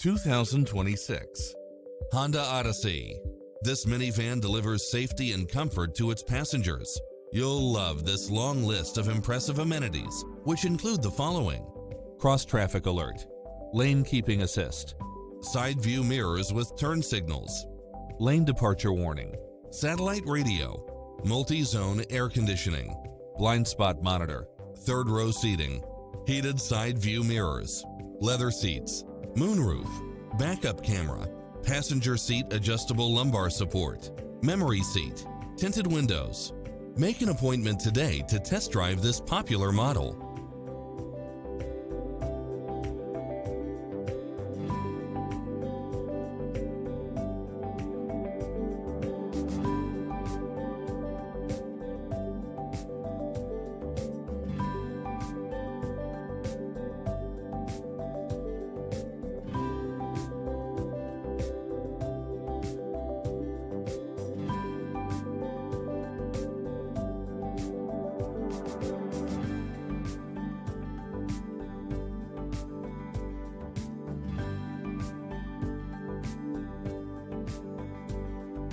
2026 Honda Odyssey. This minivan delivers safety and comfort to its passengers. You'll love this long list of impressive amenities, which include the following: cross-traffic alert, lane keeping assist, side view mirrors with turn signals, lane departure warning, satellite radio, multi-zone air conditioning, blind spot monitor, third row seating, heated side view mirrors, leather seats, moonroof, backup camera, passenger seat adjustable lumbar support, memory seat, tinted windows. Make an appointment today to test drive this popular model.